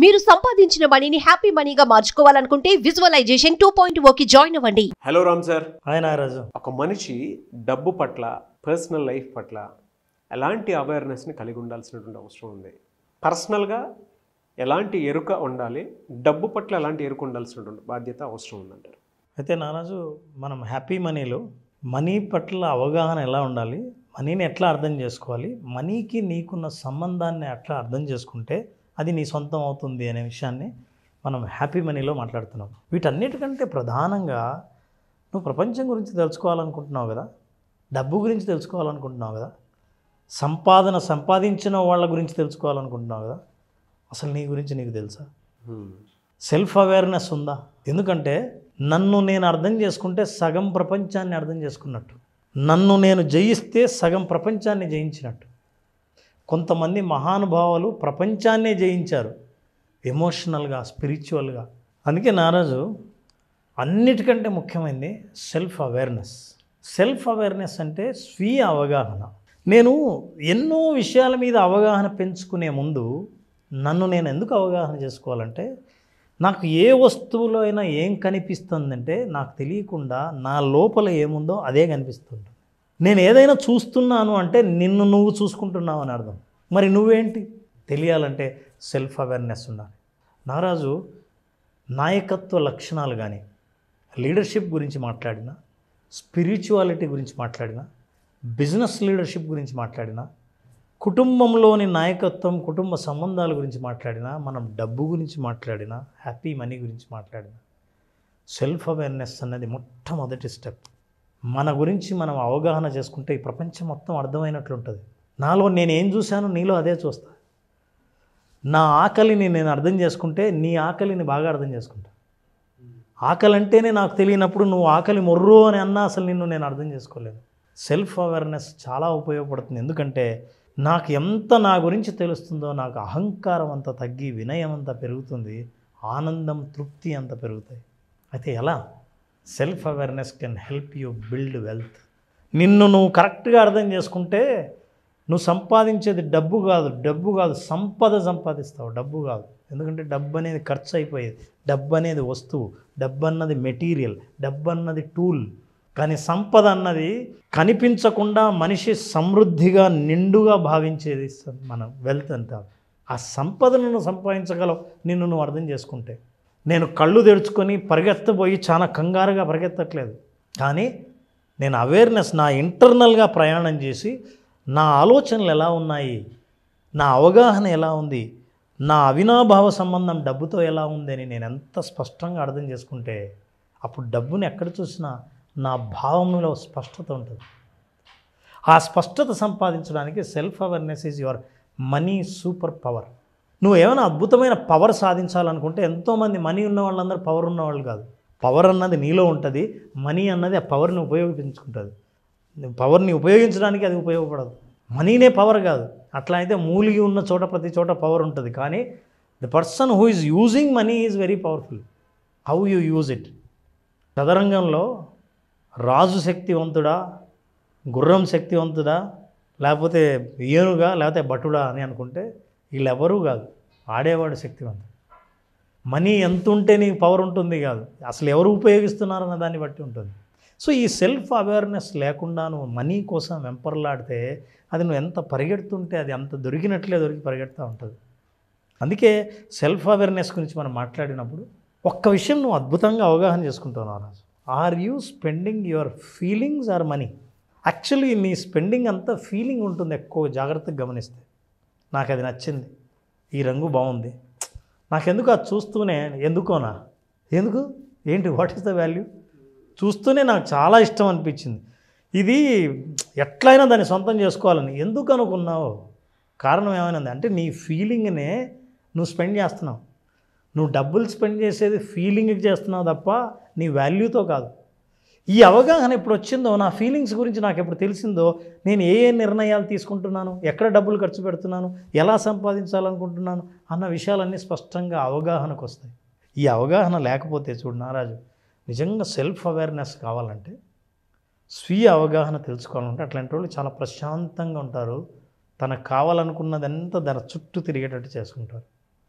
మీరు సంపాదించిన మనీని హ్యాపీ మనీగా మార్చుకోవాలనుకుంటే విజువలైజేషన్ 2.0కి జాయిన్ అవ్వండి. Hello Ram sir. Hi Nagaraju. ఒక మనిషి డబ్బు పట్ల, పర్సనల్ లైఫ్ పట్ల ఎలాంటి అవేర్నెస్ని కలిగి ఉండాల్సినటువంటి అవసరం ఉంది? పర్సనల్గా ఎలాంటి ఎరుక ఉండాలి, డబ్బు పట్ల ఎలాంటి ఎరుక ఉండాల్సినటువంటి బాధ్యత అవసరం ఉందంటారు? అయితే నాగరాజు, మనం హ్యాపీ మనీలో మనీ పట్ల అవగాహన ఎలా ఉండాలి, మనీని ఎట్లా అర్థం చేసుకోవాలి, మనీకి నీకున్న సంబంధాన్ని ఎట్లా అర్థం చేసుకుంటే అది నీ సొంతం అవుతుంది అనే విషయాన్ని మనం హ్యాపీ మనీలో మాట్లాడుతున్నాం. వీటన్నిటికంటే ప్రధానంగా నువ్వు ప్రపంచం గురించి తెలుసుకోవాలనుకుంటున్నావు కదా, డబ్బు గురించి తెలుసుకోవాలనుకుంటున్నావు కదా, సంపాదించిన వాళ్ళ గురించి తెలుసుకోవాలనుకుంటున్నావు కదా, అసలు నీ గురించి నీకు తెలుసా? సెల్ఫ్ అవేర్నెస్ ఉందా? ఎందుకంటే నన్ను నేను అర్థం చేసుకుంటే సగం ప్రపంచాన్ని అర్థం చేసుకున్నట్టు, నన్ను నేను జయిస్తే సగం ప్రపంచాన్ని జయించినట్టు. కొంతమంది మహానుభావులు ప్రపంచాన్నే జయించారు ఎమోషనల్గా, స్పిరిచువల్గా. అందుకే నారాజు, అన్నిటికంటే ముఖ్యమైనది సెల్ఫ్ అవేర్నెస్. సెల్ఫ్ అవేర్నెస్ అంటే స్వీయ అవగాహన. నేను ఎన్నో విషయాల మీద అవగాహన పెంచుకునే ముందు నన్ను నేను ఎందుకు అవగాహన చేసుకోవాలంటే, నాకు ఏ వస్తువులో అయినా ఏం కనిపిస్తుందంటే నాకు తెలియకుండా నా లోపల ఏముందో అదే కనిపిస్తుంది. నేను ఏదైనా చూస్తున్నాను అంటే నిన్ను నువ్వు చూసుకుంటున్నావు అని అర్థం. మరి నువ్వేంటి తెలియాలంటే సెల్ఫ్ అవేర్నెస్ ఉండాలి. నారాజు, నాయకత్వ లక్షణాలు కానీ, లీడర్షిప్ గురించి మాట్లాడినా, స్పిరిచువాలిటీ గురించి మాట్లాడినా, బిజినెస్ లీడర్షిప్ గురించి మాట్లాడినా, కుటుంబంలోని నాయకత్వం, కుటుంబ సంబంధాల గురించి మాట్లాడినా, మనం డబ్బు గురించి మాట్లాడినా, హ్యాపీ మనీ గురించి మాట్లాడినా, సెల్ఫ్ అవేర్నెస్ అన్నది మొట్టమొదటి స్టెప్. మన గురించి మనం అవగాహన చేసుకుంటే ఈ ప్రపంచం మొత్తం అర్థమైనట్లుంటుంది. నాలో నేను ఏం చూశానో నీలో అదే చూస్తా. నా ఆకలిని నేను అర్థం చేసుకుంటే నీ ఆకలిని బాగా అర్థం చేసుకుంటా. ఆకలి అంటేనే నాకు తెలియనప్పుడు నువ్వు ఆకలి మొర్రు అని అన్నా అసలు నిన్ను నేను అర్థం చేసుకోలేను. సెల్ఫ్ అవేర్నెస్ చాలా ఉపయోగపడుతుంది. ఎందుకంటే నాకు ఎంత నా గురించి తెలుస్తుందో నాకు అహంకారం అంత తగ్గి, వినయం అంత పెరుగుతుంది, ఆనందం, తృప్తి అంత పెరుగుతాయి. అయితే ఎలా? Self awareness can help you build wealth. నిన్ను నువ్వు కరెక్ట్గా అర్థం చేసుకుంటే నువ్వు సంపాదించేది డబ్బు కాదు, సంపద సంపాదిస్తావు, డబ్బు కాదు. ఎందుకంటే డబ్బు అనేది ఖర్చు అయిపోయేది, డబ్బు అనేది వస్తువు, డబ్బు అన్నది మెటీరియల్, డబ్బు అన్నది టూల్. కానీ సంపద అన్నది కనిపించకుండా మనిషి సమృద్ధిగా, నిండుగా భావించేది మనం వెల్త్ అంటారు. ఆ సంపదను నువ్వు సంపాదించగలవు నిన్ను నువ్వు అర్థం చేసుకుంటే. నేను కళ్ళు తెరుచుకొని పరిగెత్తబోయి చాలా కంగారుగా పరిగెత్తట్లేదు, కానీ నేను అవేర్నెస్, నా ఇంటర్నల్గా ప్రయాణం చేసి నా ఆలోచనలు ఎలా ఉన్నాయి, నా అవగాహన ఎలా ఉంది, నా అవినాభావ సంబంధం డబ్బుతో ఎలా ఉంది అని నేను ఎంత స్పష్టంగా అర్థం చేసుకుంటే అప్పుడు డబ్బుని ఎక్కడ చూసినా నా భావంలో స్పష్టత ఉంటుంది. ఆ స్పష్టత సంపాదించడానికి self awareness is your money super power. నువ్వు ఏమైనా అద్భుతమైన పవర్ సాధించాలనుకుంటే, ఎంతోమంది మనీ ఉన్న వాళ్ళందరూ పవర్ ఉన్నవాళ్ళు కాదు. పవర్ అన్నది నీలో ఉంటుంది, మనీ అన్నది ఆ పవర్ని ఉపయోగించుకుంటుంది. పవర్ని ఉపయోగించడానికి అది ఉపయోగపడదు. మనీనే పవర్ కాదు. అట్లా అయితే మూలిగి ఉన్న చోట ప్రతి చోట పవర్ ఉంటుంది. కానీ the person who is using money is very powerful. How you use it. చదరంగంలో రాజు శక్తివంతుడా, గుర్రం శక్తివంతుడా, లేకపోతే ఏనుగా, లేకపోతే భటుడా అని అనుకుంటే వీళ్ళెవరూ కాదు. ఆడేవాడు శక్తివంతుడు. మనీ ఎంత ఉంటే నీకు పవర్ ఉంటుంది కాదు, అసలు ఎవరు ఉపయోగిస్తున్నారన్న దాన్ని బట్టి ఉంటుంది. సో ఈ సెల్ఫ్ అవేర్నెస్ లేకుండా నువ్వు మనీ కోసం వెంపర్లాడితే అది నువ్వు ఎంత పరిగెడుతుంటే అది అంత దొరికి పరిగెడుతూ ఉంటుంది. అందుకే సెల్ఫ్ అవేర్నెస్ గురించి మనం మాట్లాడినప్పుడు ఒక్క విషయం నువ్వు అద్భుతంగా అవగాహన చేసుకుంటున్నావు Raju. Are you spending your feelings are money? Actually నీ స్పెండింగ్ అంతా ఫీలింగ్ ఉంటుంది. ఎక్కువ జాగ్రత్తగా గమనిస్తే నాకు అది నచ్చింది, ఈ రంగు బాగుంది, నాకెందుకు అది చూస్తూనే ఎందుకోనా, ఎందుకు ఏంటి, వాట్ ఈస్ ద వాల్యూ, చూస్తూనే నాకు చాలా ఇష్టం అనిపించింది, ఇది ఎట్లయినా దాన్ని సొంతం చేసుకోవాలని ఎందుకు అనుకున్నావు? కారణం ఏమైనా అంటే నీ ఫీలింగ్నే నువ్వు స్పెండ్ చేస్తున్నావు. నువ్వు డబ్బులు స్పెండ్ చేసేది ఫీలింగ్కి చేస్తున్నావు తప్ప నీ వాల్యూతో కాదు. ఈ అవగాహన ఎప్పుడు వచ్చిందో, నా ఫీలింగ్స్ గురించి నాకు ఎప్పుడు తెలిసిందో, నేను ఏ నిర్ణయాలు తీసుకుంటున్నాను, ఎక్కడ డబ్బులు ఖర్చు పెడుతున్నాను, ఎలా సంపాదించాలనుకుంటున్నాను అన్న విషయాలన్నీ స్పష్టంగా అవగాహనకు వస్తాయి. ఈ అవగాహన లేకపోతే చూడు నారాజు, నిజంగా సెల్ఫ్ అవేర్నెస్ కావాలంటే, స్వీయ అవగాహన తెలుసుకోవాలంటే అట్లాంటి వాళ్ళు చాలా ప్రశాంతంగా ఉంటారు. తనకు కావాలనుకున్నదంతా దాని చుట్టూ తిరిగేటట్టు చేసుకుంటారు.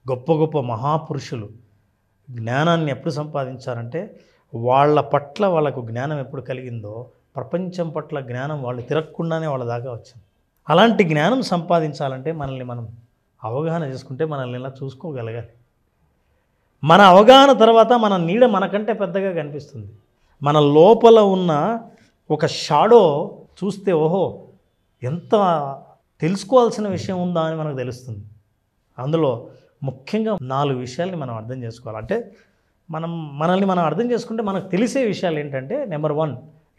గొప్ప గొప్ప మహాపురుషులు జ్ఞానాన్ని ఎప్పుడు సంపాదించారంటే వాళ్ళ పట్ల వాళ్ళకు జ్ఞానం ఎప్పుడు కలిగిందో ప్రపంచం పట్ల జ్ఞానం వాళ్ళు తిరగకుండానే వాళ్ళ దాకా వచ్చింది. అలాంటి జ్ఞానం సంపాదించాలంటే మనల్ని మనం అవగాహన చేసుకుంటే మనల్ని ఇలా చూసుకోగలగాలి. మన అవగాహన తర్వాత మన నీడ మనకంటే పెద్దగా కనిపిస్తుంది. మన లోపల ఉన్న ఒక షాడో చూస్తే ఓహో ఎంత తెలుసుకోవాల్సిన విషయం ఉందా అని మనకు తెలుస్తుంది. అందులో ముఖ్యంగా 4 విషయాల్ని మనం అర్థం చేసుకోవాలి. అంటే మనల్ని మనం అర్థం చేసుకుంటే మనకు తెలిసే విషయాలు ఏంటంటే, నెంబర్ 1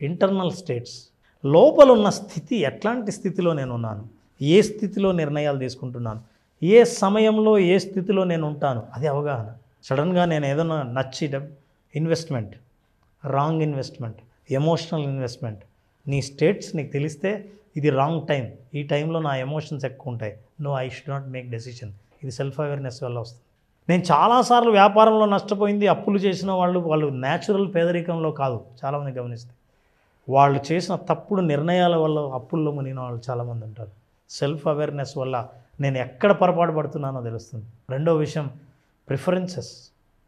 ఇంటర్నల్ స్టేట్స్. లోపల ఉన్న స్థితి, ఎట్లాంటి స్థితిలో నేను ఉన్నాను, ఏ స్థితిలో నిర్ణయాలు తీసుకుంటున్నాను, ఏ సమయంలో ఏ స్థితిలో నేను ఉంటాను, అది అవగాహన. సడన్గా నేను ఏదైనా నచ్చడం investment, wrong investment, emotional investment, నీ స్టేట్స్ నీకు తెలిస్తే ఇది రాంగ్ టైం, ఈ టైంలో నా ఎమోషన్స్ ఎక్కువ ఉంటాయి, no I should not make decision. ఇది సెల్ఫ్ అవేర్నెస్ వల్ల వస్తుంది. నేను చాలాసార్లు వ్యాపారంలో నష్టపోయింది, అప్పులు చేసిన వాళ్ళు న్యాచురల్ పేదరికంలో కాదు. చాలామంది గమనిస్తే వాళ్ళు చేసిన తప్పుడు నిర్ణయాల వల్ల అప్పుల్లో మునిగిన వాళ్ళు చాలామంది ఉంటారు. సెల్ఫ్ అవేర్నెస్ వల్ల నేను ఎక్కడ పొరపాటు పడుతున్నానో తెలుస్తుంది. రెండో విషయం ప్రిఫరెన్సెస్.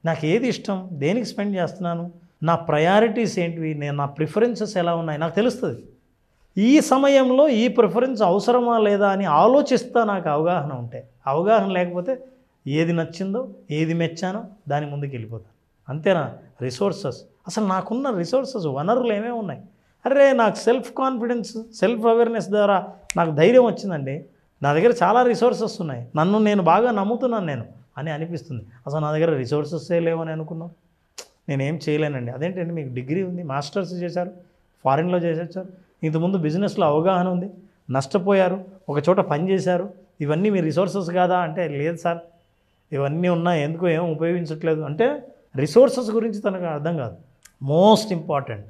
నాకు ఏది ఇష్టం, దేనికి స్పెండ్ చేస్తున్నాను, నా ప్రయారిటీస్ ఏంటివి, నా ప్రిఫరెన్సెస్ ఎలా ఉన్నాయి నాకు తెలుస్తుంది. ఈ సమయంలో ఈ ప్రిఫరెన్స్ అవసరమా లేదా అని ఆలోచిస్తా. నాకు అవగాహన ఉంటే, అవగాహన లేకపోతే ఏది నచ్చిందో ఏది మెచ్చానో దాని ముందుకు వెళ్ళిపోతాను. అంతేనా? రిసోర్సెస్, అసలు నాకున్న రిసోర్సెస్ వనరులు ఏమేమి ఉన్నాయి. అరే నాకు సెల్ఫ్ కాన్ఫిడెన్స్, సెల్ఫ్ అవేర్నెస్ ద్వారా నాకు ధైర్యం వచ్చిందండి. నా దగ్గర చాలా రిసోర్సెస్ ఉన్నాయి, నన్ను నేను బాగా నమ్ముతున్నాను నేను అని అనిపిస్తుంది. అసలు నా దగ్గర రిసోర్సెస్సే లేవని అనుకున్నాం, నేనేం చేయలేనండి. అదేంటండి, మీకు డిగ్రీ ఉంది, మాస్టర్స్ చేశారు, ఫారిన్లో చేసేచ్చారు, ఇంతకుముందు బిజినెస్లో అవగాహన ఉంది, నష్టపోయారు, ఒక చోట పని చేశారు, ఇవన్నీ మీ రిసోర్సెస్ కాదా అంటే లేదు సార్ ఇవన్నీ ఉన్నాయి, ఎందుకు ఏం ఉపయోగించట్లేదు అంటే రిసోర్సెస్ గురించి తనకు అర్థం కాదు. మోస్ట్ ఇంపార్టెంట్,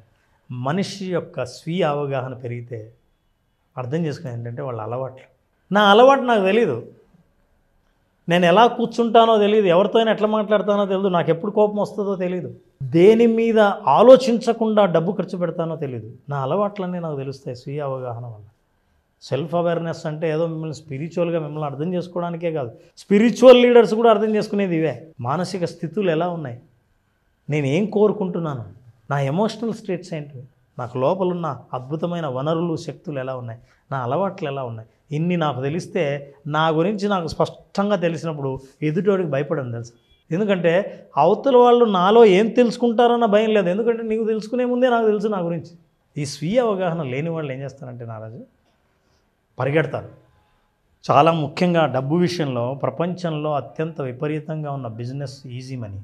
మనిషి యొక్క స్వీయ అవగాహన పెరిగితే అర్థం చేసుకునేది ఏంటంటే వాళ్ళ అలవాట్లు. నా అలవాటు నాకు తెలీదు, నేను ఎలా కూర్చుంటానో తెలియదు, ఎవరితో ఎట్లా మాట్లాడతానో తెలియదు, నాకు ఎప్పుడు కోపం వస్తుందో తెలియదు, దేని మీద ఆలోచించకుండా డబ్బు ఖర్చు పెడతానో తెలియదు. నా అలవాట్లన్నీ నాకు తెలుస్తాయి స్వీయ అవగాహన వల్ల. సెల్ఫ్ అవేర్నెస్ అంటే ఏదో మిమ్మల్ని స్పిరిచువల్గా మిమ్మల్ని అర్థం చేసుకోవడానికే కాదు, స్పిరిచువల్ లీడర్స్ కూడా అర్థం చేసుకునేది ఇవే. మానసిక స్థితులు ఎలా ఉన్నాయి, నేను ఏం కోరుకుంటున్నాను, నా ఎమోషనల్ స్టేట్స్ ఏంటి, నాకు లోపలున్న అద్భుతమైన వనరులు శక్తులు ఎలా ఉన్నాయి, నా అలవాట్లు ఎలా ఉన్నాయి, ఇన్ని నాకు తెలిస్తే నా గురించి నాకు స్పష్టంగా తెలిసినప్పుడు ఎదుటోడికి భయపడను తెలుసు. ఎందుకంటే అవతల వాళ్ళు నాలో ఏం తెలుసుకుంటారన్న భయం లేదు, ఎందుకంటే నీకు తెలుసుకునే ముందే నాకు తెలుసు నా గురించి. ఈ స్వీయ అవగాహన లేని వాళ్ళు ఏం చేస్తారంటే నారాజు పరిగెడతారు. చాలా ముఖ్యంగా డబ్బు విషయంలో ప్రపంచంలో అత్యంత విపరీతంగా ఉన్న business easy money.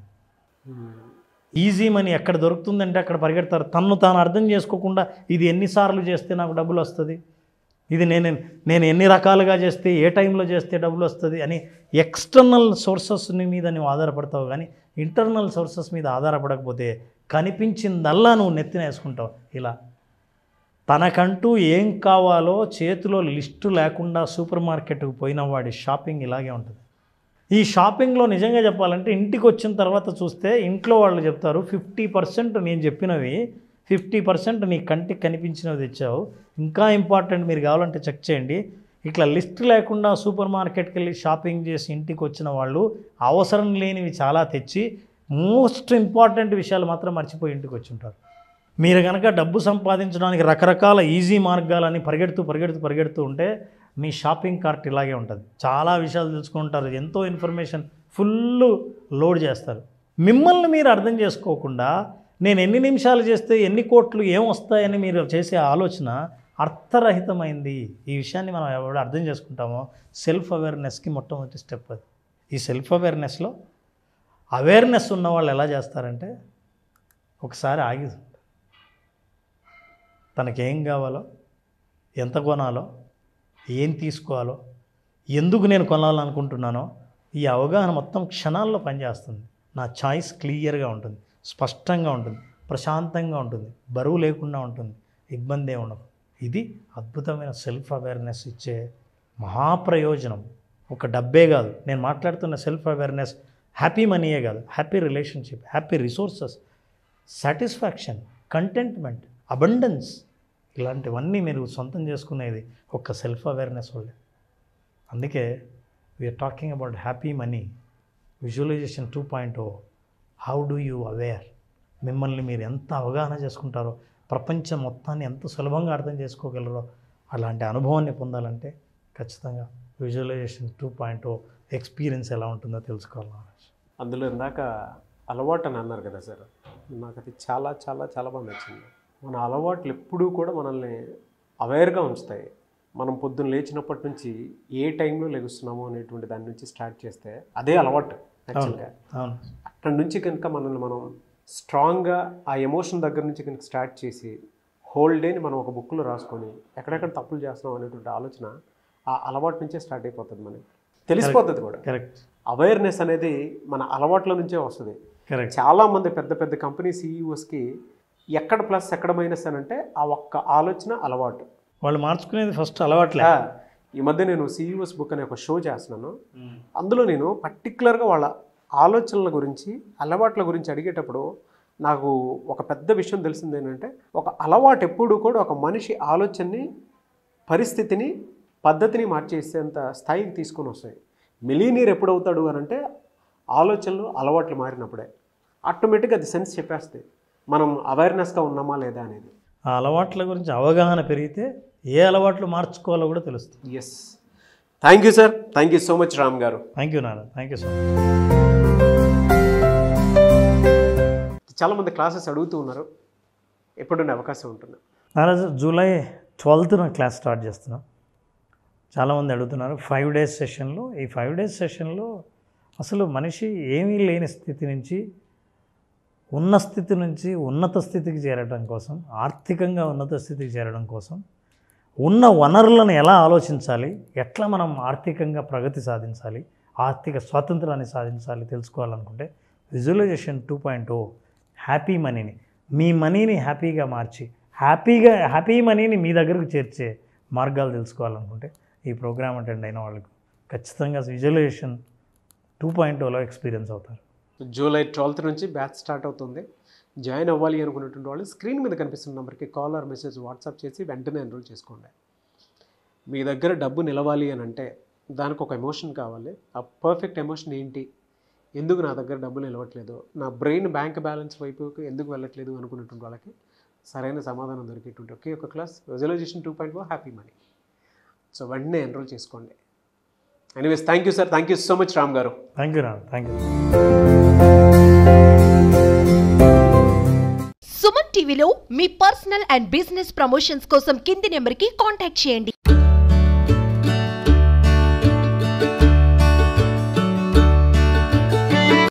Easy money ఎక్కడ దొరుకుతుందంటే అక్కడ పరిగెడతారు. తన్ను తాను అర్థం చేసుకోకుండా ఇది ఎన్నిసార్లు చేస్తే నాకు డబ్బులు వస్తుంది, ఇది నేను ఎన్ని రకాలుగా చేస్తే ఏ టైంలో చేస్తే డబ్బులు వస్తుంది అని ఎక్స్టర్నల్ సోర్సెస్ మీద నువ్వు ఆధారపడతావు. కానీ ఇంటర్నల్ సోర్సెస్ మీద ఆధారపడకపోతే కనిపించిందల్లా నువ్వు నెత్తిన వేసుకుంటావు. ఇలా తనకంటూ ఏం కావాలో చేతిలో లిస్టు లేకుండా సూపర్ మార్కెట్కు పోయిన వాడి షాపింగ్ ఇలాగే ఉంటుంది. ఈ షాపింగ్లో నిజంగా చెప్పాలంటే ఇంటికి వచ్చిన తర్వాత చూస్తే ఇంట్లో వాళ్ళు చెప్తారు 50% నేను చెప్పినవి 50% నీ కంటికి కనిపించినవి తెచ్చావు, ఇంకా ఇంపార్టెంట్ మీరు కావాలంటే చెక్ చేయండి. ఇట్లా లిస్ట్ లేకుండా సూపర్ మార్కెట్కి వెళ్ళి షాపింగ్ చేసి ఇంటికి వచ్చిన వాళ్ళు అవసరం లేనివి చాలా తెచ్చి మోస్ట్ ఇంపార్టెంట్ విషయాలు మాత్రం మర్చిపోయి ఇంటికి వచ్చి ఉంటారు. మీరు కనుక డబ్బు సంపాదించడానికి రకరకాల ఈజీ మార్గాలని పరిగెడుతూ ఉంటే మీ షాపింగ్ కార్ట్ ఇలాగే ఉంటుంది. చాలా విషయాలు తెలుసుకుంటారు, ఎంతో ఇన్ఫర్మేషన్ ఫుల్ లోడ్ చేస్తారు. మిమ్మల్ని మీరు అర్థం చేసుకోకుండా నేను ఎన్ని నిమిషాలు చేస్తే ఎన్ని కోట్లు ఏం వస్తాయని మీరు చేసే ఆలోచన అర్థరహితమైంది. ఈ విషయాన్ని మనం ఎవరు అర్థం చేసుకుంటామో సెల్ఫ్ అవేర్నెస్కి మొట్టమొదటి స్టెప్ అది. ఈ సెల్ఫ్ అవేర్నెస్లో అవేర్నెస్ ఉన్న వాళ్ళు ఎలా చేస్తారంటే ఒకసారి ఆగి తనకేం కావాలో, ఎంత కొనాలో, ఏం తీసుకోవాలో, ఎందుకు నేను కొనాలనుకుంటున్నానో ఈ అవగాహన మొత్తం క్షణాల్లో పనిచేస్తుంది. నా చాయిస్ క్లియర్గా ఉంటుంది, స్పష్టంగా ఉంటుంది, ప్రశాంతంగా ఉంటుంది, బరువు లేకుండా ఉంటుంది, ఇబ్బంది ఉండదు. ఇది అద్భుతమైన సెల్ఫ్ అవేర్నెస్ ఇచ్చే మహాప్రయోజనం. ఒక డబ్బే కాదు నేను మాట్లాడుతున్న సెల్ఫ్ అవేర్నెస్, హ్యాపీ మనీయే కాదు, happy relationship, happy resources, satisfaction, contentment, abundance, ఇలాంటివన్నీ మీరు సొంతం చేసుకునేది ఒక సెల్ఫ్ అవేర్నెస్ వల్లే. అందుకే we are talking about happy money, visualisation 2.0 how do you aware, మిమ్మల్ని మీరు ఎంత అవగాహన చేసుకుంటారో, ప్రపంచం మొత్తాన్ని ఎంత సులభంగా అర్థం చేసుకోగలరో అలాంటి అనుభవాన్ని పొందాలంటే ఖచ్చితంగా విజువలైజేషన్ 2.0 ఎక్స్పీరియన్స్ ఎలా ఉంటుందో తెలుసుకోవాలి. అందులో ఇందాక అలవాటు అని అన్నారు కదా సార్, నాకు అది చాలా చాలా చాలా బాగా నచ్చింది. మన అలవాట్లు ఎప్పుడూ కూడా మనల్ని అవేర్గా ఉంచుతాయి. మనం పొద్దున్న లేచినప్పటి నుంచి ఏ టైంలో లెగుస్తున్నామో అనేటువంటి దాని నుంచి స్టార్ట్ చేస్తే అదే అలవాటు యాక్చువల్గా. అక్కడి నుంచి కనుక మనల్ని మనం స్ట్రాంగ్గా ఆ ఎమోషన్ దగ్గర నుంచి కనుక స్టార్ట్ చేసి హోల్ డేని మనం ఒక బుక్లో రాసుకొని ఎక్కడెక్కడ తప్పులు చేస్తున్నాం అనేటువంటి ఆలోచన ఆ అలవాటు నుంచే స్టార్ట్ అయిపోతుంది, మనకి తెలిసిపోతుంది కూడా. కరెక్ట్. అవేర్నెస్ అనేది మన అలవాట్ల నుంచే వస్తుంది. చాలామంది పెద్ద పెద్ద కంపెనీ సీఈఓస్కి ఎక్కడ ప్లస్ ఎక్కడ మైనస్ అని అంటే ఆ ఒక్క ఆలోచన అలవాటు వాళ్ళు మార్చుకునేది ఫస్ట్ అలవాట్లే. ఈ మధ్య నేను సీఈఓస్ బుక్ అనే ఒక షో చేస్తున్నాను. అందులో నేను పర్టికులర్గా వాళ్ళ ఆలోచనల గురించి అలవాట్ల గురించి అడిగేటప్పుడు నాకు ఒక పెద్ద విషయం తెలిసింది ఏంటంటే, ఒక అలవాటు ఎప్పుడూ కూడా ఒక మనిషి ఆలోచనని, పరిస్థితిని, పద్ధతిని మార్చేసేంత స్థాయికి తీసుకొని వస్తాయి. మిలీనియర్ ఎప్పుడవుతాడు అని అంటే ఆలోచనలు అలవాట్లు మారినప్పుడే. ఆటోమేటిక్గా అది సెన్స్ చెప్పేస్తాయి మనం అవేర్నెస్గా ఉన్నామా లేదా అనేది. ఆ అలవాట్ల గురించి అవగాహన పెరిగితే ఏ అలవాట్లు మార్చుకోవాలో కూడా తెలుస్తుంది. Yes, thank you sir, thank you so much Ram garu. Thank you నాన్న, థ్యాంక్ యూ సో మచ్. చాలామంది క్లాసెస్ అడుగుతూ ఉన్నారు, ఎప్పుడున్న అవకాశం ఉంటుంది? నారాజు జూలై 12th క్లాస్ స్టార్ట్ చేస్తున్నాం. చాలామంది అడుగుతున్నారు 5 days సెషన్లో. ఈ 5 days సెషన్లో అసలు మనిషి ఏమీ లేని స్థితి నుంచి ఉన్న స్థితి నుంచి ఉన్నత స్థితికి చేరడం కోసం, ఆర్థికంగా ఉన్నత స్థితికి చేరడం కోసం ఉన్న వనరులను ఎలా ఆలోచించాలి, ఎట్లా మనం ఆర్థికంగా ప్రగతి సాధించాలి, ఆర్థిక స్వాతంత్రాన్ని సాధించాలి తెలుసుకోవాలనుకుంటే విజువలైజేషన్ 2.0 హ్యాపీ మనీని, మీ మనీని హ్యాపీగా మార్చి హ్యాపీ మనీని మీ దగ్గరకు చేర్చే మార్గాలు తెలుసుకోవాలనుకుంటే ఈ ప్రోగ్రామ్ అటెండ్ అయిన వాళ్ళకు ఖచ్చితంగా విజువలైజేషన్ 2.0లో ఎక్స్పీరియన్స్ అవుతారు. జూలై 12th నుంచి బ్యాచ్ స్టార్ట్ అవుతుంది. జాయిన్ అవ్వాలి అనుకున్నటువంటి వాళ్ళు స్క్రీన్ మీద కనిపిస్తున్న నెంబర్కి కాల్ ఆర్ మెసేజ్ వాట్సాప్ చేసి వెంటనే ఎన్రోల్ చేసుకోండి. మీ దగ్గర డబ్బు నిలవాలి అని అంటే దానికి ఒక ఎమోషన్ కావాలి. ఆ పర్ఫెక్ట్ ఎమోషన్ ఏంటి, ఎందుకు నా దగ్గర డబ్బులు నిలవట్లేదు, నా బ్రెయిన్ బ్యాంక్ బ్యాలెన్స్ వైపుకి ఎందుకు వెళ్ళట్లేదు అనుకున్నటువంటి వాళ్ళకి సరైన సమాధానం దొరికేటువంటి ఒకే ఒక class visualisation 2.0 happy money. So వెంటనే ఎన్రోల్ చేసుకోండి. Anyways, thank you sir, thank you so much Ram garu. Thank you Ram, thank you. Suman టీవీలో మీ పర్సనల్ అండ్ బిజినెస్ ప్రమోషన్స్ కోసం కింది నెంబర్కి కాంటాక్ట్ చేయండి.